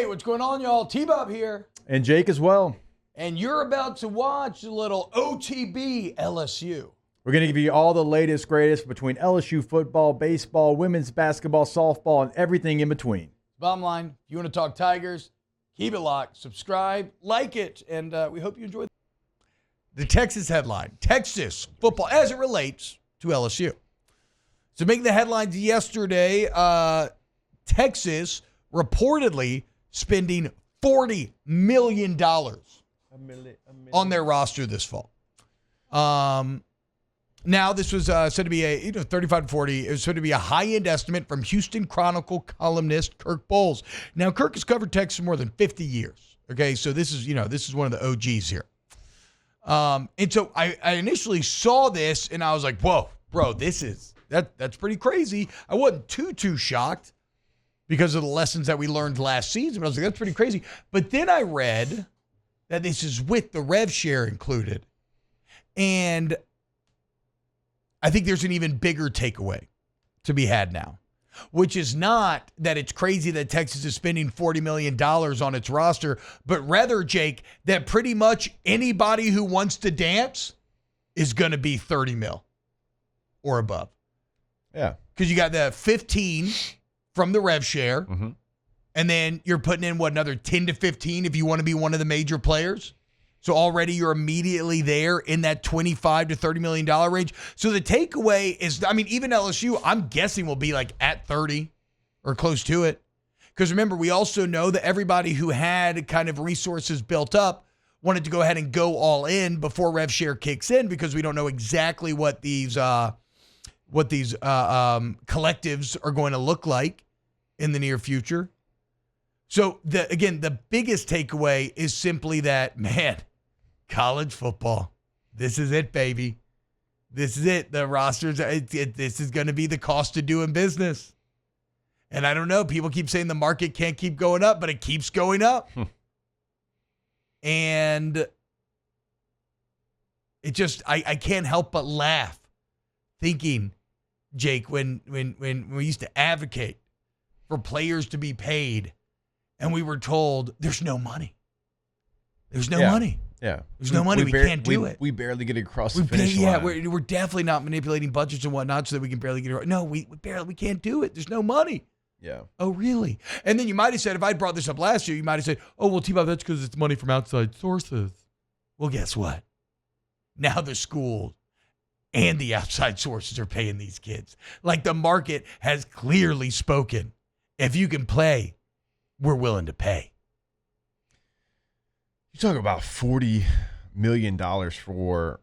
what's going on, y'all? T-Bob here. And Jake as well. And you're about to watch a little OTB LSU. We're going to give you all the latest, greatest between LSU football, baseball, women's basketball, softball, and everything in between. Bottom line, if you want to talk Tigers, keep it locked, subscribe, like it, and we hope you enjoy the Texas headline. Texas football as it relates to LSU. So making the headlines yesterday, Texas reportedly spending $40 million on their roster this fall. Now, this was said to be a 35-40. It was said to be a high-end estimate from Houston Chronicle columnist Kirk Bowles. Now, Kirk has covered Texas for more than 50 years. Okay, so this is one of the OGs here. And so I initially saw this and I was like, whoa, bro, that's pretty crazy. I wasn't too shocked because of the lessons that we learned last season. But I was like, that's pretty crazy. But then I read that this is with the rev share included. And I think there's an even bigger takeaway to be had now, which is not that it's crazy that Texas is spending $40 million on its roster, but rather, Jake, that pretty much anybody who wants to dance is going to be 30 mil or above. Yeah. Because you got the 15 from the rev share, Mm-hmm. and then you're putting in, another 10 to 15 if you want to be one of the major players. So already you're immediately there in that $25 to $30 million range. So the takeaway is, even LSU, I'm guessing will be like at 30 or close to it. Because remember, we also know that everybody who had kind of resources built up wanted to go ahead and go all in before rev share kicks in, because we don't know exactly what these collectives are going to look like in the near future. So the biggest takeaway is simply that, man, college football, this is it, baby. This is it. The rosters, this is going to be the cost of doing business. And I don't know, people keep saying the market can't keep going up, but it keeps going up. And it just, I can't help but laugh thinking, Jake, when we used to advocate for players to be paid and we were told there's no money. There's no money. Yeah. There's no money. We can't do it. We barely get across the finish line. Yeah, we're definitely not manipulating budgets and whatnot so that we can barely get it. No, we can't do it. There's no money. Yeah. Oh, really? And then you might have said, if I brought this up last year, you might have said, oh, well, T-Bob, that's because it's money from outside sources. Well, guess what? Now the schools and the outside sources are paying these kids. Like, the market has clearly spoken. If you can play, we're willing to pay. You talk about $40 million for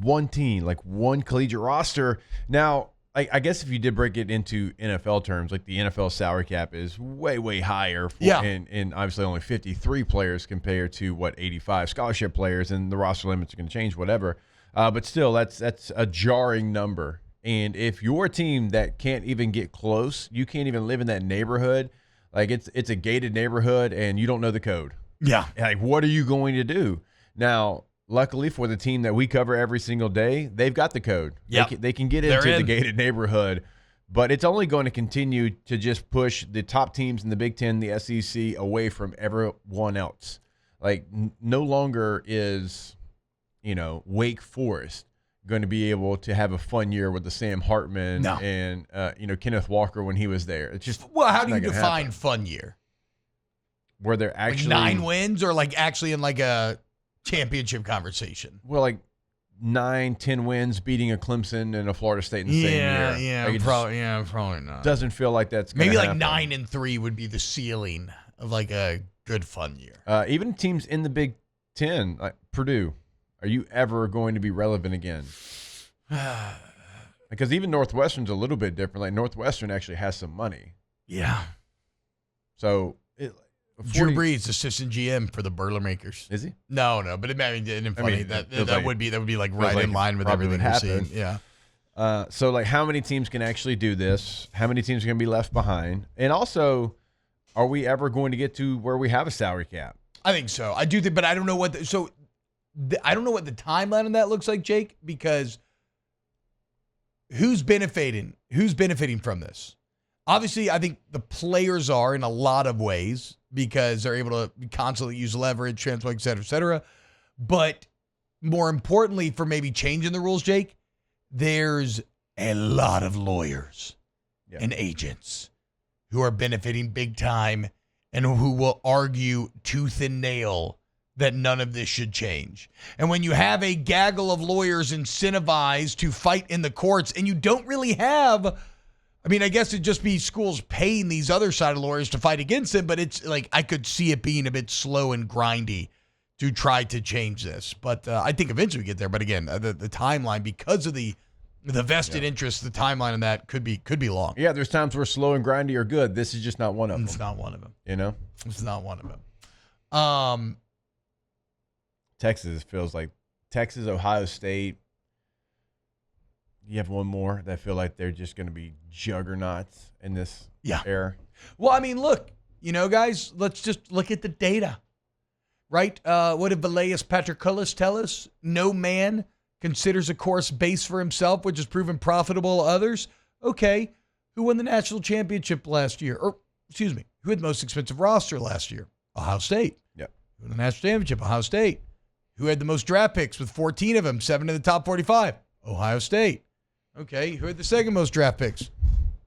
one team, like one collegiate roster. Now, I guess if you did break it into NFL terms, like the NFL salary cap is way, way higher. And obviously only 53 players compared to, 85 scholarship players, and the roster limits are going to change, whatever. But still, that's a jarring number. And if you're a team that can't even get close, you can't even live in that neighborhood, like it's a gated neighborhood and you don't know the code. Yeah. Like, what are you going to do? Now, luckily for the team that we cover every single day, they've got the code. Yep. They can get into the gated neighborhood, but it's only going to continue to just push the top teams in the Big Ten, the SEC, away from everyone else. Like, no longer is, Wake Forest going to be able to have a fun year with the Sam Hartman and, Kenneth Walker when he was there. It's just, how do you define fun year? Where they're actually like 9 wins, or like actually in like a championship conversation? Well, like 9-10 wins, beating a Clemson and a Florida State in the same year. Probably not. Doesn't feel like that's gonna maybe like happen. 9-3 would be the ceiling of like a good fun year. Even teams in the Big Ten, like Purdue, are you ever going to be relevant again? Because even Northwestern's a little bit different. Like, Northwestern actually has some money. Yeah. So Drew Brees, assistant GM for the Boilermakers. Is he? No, but it funny that would be like right in line with everything we're seeing. Yeah. So like, how many teams can actually do this? How many teams are going to be left behind? And also, are we ever going to get to where we have a salary cap? I think so. I do think, but I don't know what. I don't know what the timeline on that looks like, Jake, because who's benefiting from this? Obviously, I think the players are in a lot of ways. because they're able to constantly use leverage, transfer, et cetera, et cetera. But more importantly, for maybe changing the rules, Jake, there's a lot of lawyers and agents who are benefiting big time and who will argue tooth and nail that none of this should change. And when you have a gaggle of lawyers incentivized to fight in the courts, and you don't really have, I mean, I guess it'd just be schools paying these other side of lawyers to fight against it, but it's like I could see it being a bit slow and grindy to try to change this. But I think eventually we get there. But again, the timeline, because of the vested interest, the timeline on that could be long. Yeah, there's times where slow and grindy are good. This is just not one of them. It's not one of them. You know? It's not one of them. Texas feels like Texas, Ohio State. You have one more that feel like they're just going to be juggernauts in this era. Well, I mean, look, guys, let's just look at the data, right? What did Velleius Paterculus tell us? No man considers a course base for himself, which has proven profitable to others. Okay, who won the national championship last year? Or, excuse me, who had the most expensive roster last year? Ohio State. Yep. Who won the national championship? Ohio State. Who had the most draft picks with 14 of them, 7 in the top 45? Ohio State. Okay, who had the second most draft picks?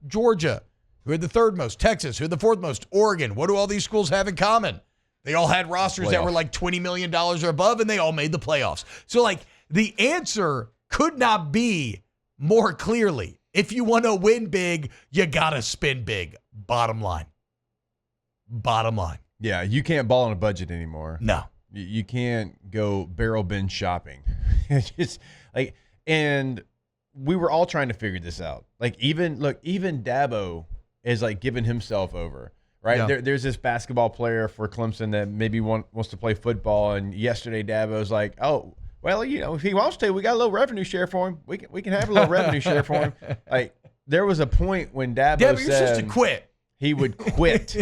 Georgia. Who had the third most? Texas. Who had the fourth most? Oregon. What do all these schools have in common? They all had rosters that were like $20 million or above, and they all made the playoffs. So, like, the answer could not be more clearly. If you want to win big, you got to spin big. Bottom line. Bottom line. Yeah, you can't ball on a budget anymore. No. You can't go barrel bin shopping. It's just like, and we were all trying to figure this out. Like, even Dabo is like giving himself over, right? Yeah. There's this basketball player for Clemson that maybe wants to play football, and yesterday Dabo's like, oh, well, if he wants to, we got a little revenue share for him. We can have a little revenue share for him. Like, there was a point when Dabo you're said supposed to quit. He would quit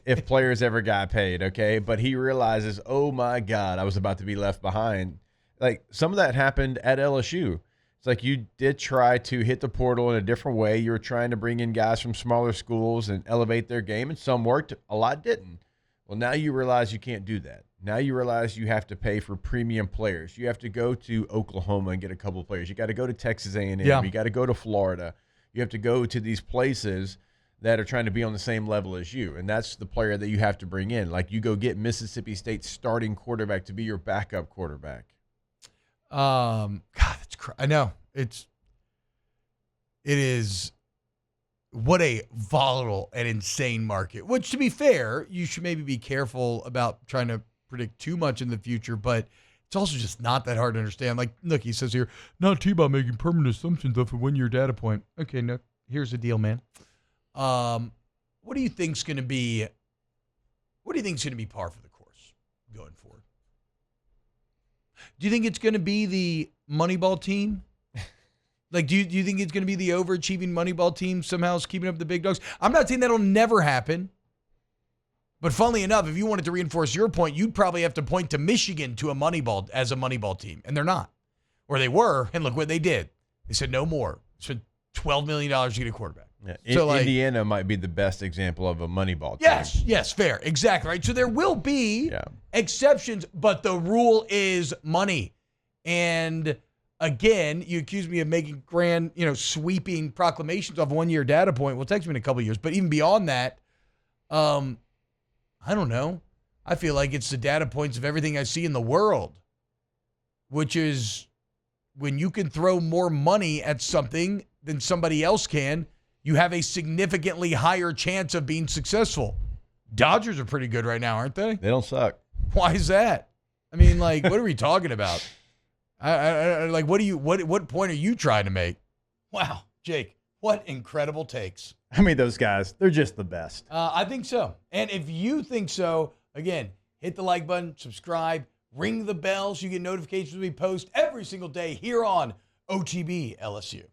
if players ever got paid, okay? But he realizes, oh, my God, I was about to be left behind. Like, some of that happened at LSU. It's like you did try to hit the portal in a different way. You were trying to bring in guys from smaller schools and elevate their game, and some worked, a lot didn't. Well, now you realize you can't do that. Now you realize you have to pay for premium players. You have to go to Oklahoma and get a couple of players. You got to go to Texas A&M. Yeah. You got to go to Florida. You have to go to these places that are trying to be on the same level as you, and that's the player that you have to bring in. Like, you go get Mississippi State's starting quarterback to be your backup quarterback. God, that's I know it is. What a volatile and insane market. Which, to be fair, you should maybe be careful about trying to predict too much in the future, but it's also just not that hard to understand. Like, look, he says here, not about making permanent assumptions off a 1-year data point. Okay, no, here's the deal, man. What do you think's going to be? What do you think's going to be par for the course going forward? Do you think it's going to be the Moneyball team? Like, do you think it's going to be the overachieving Moneyball team somehow is keeping up the big dogs? I'm not saying that'll never happen. But funnily enough, if you wanted to reinforce your point, you'd probably have to point to Michigan to a Moneyball as a Moneyball team, and they're not, or they were. And look what they did. They said no more. Spent $12 million to get a quarterback. Yeah. So Indiana might be the best example of a Moneyball team. Yes, fair. Exactly, right? So there will be exceptions, but the rule is money. And again, you accuse me of making grand, sweeping proclamations off a 1-year data point. Well, it takes me in a couple of years. But even beyond that, I don't know. I feel like it's the data points of everything I see in the world, which is when you can throw more money at something than somebody else can, you have a significantly higher chance of being successul. Dodgers are pretty good right now, aren't they? They don't suck. Why is that? I mean, like, what are we talking about? Like, what point are you trying to make? Wow, Jake, what incredible takes. I mean, those guys, they're just the best. I think so. And if you think so, again, hit the like button, subscribe, ring the bell so you get notifications when we post every single day here on OTB LSU.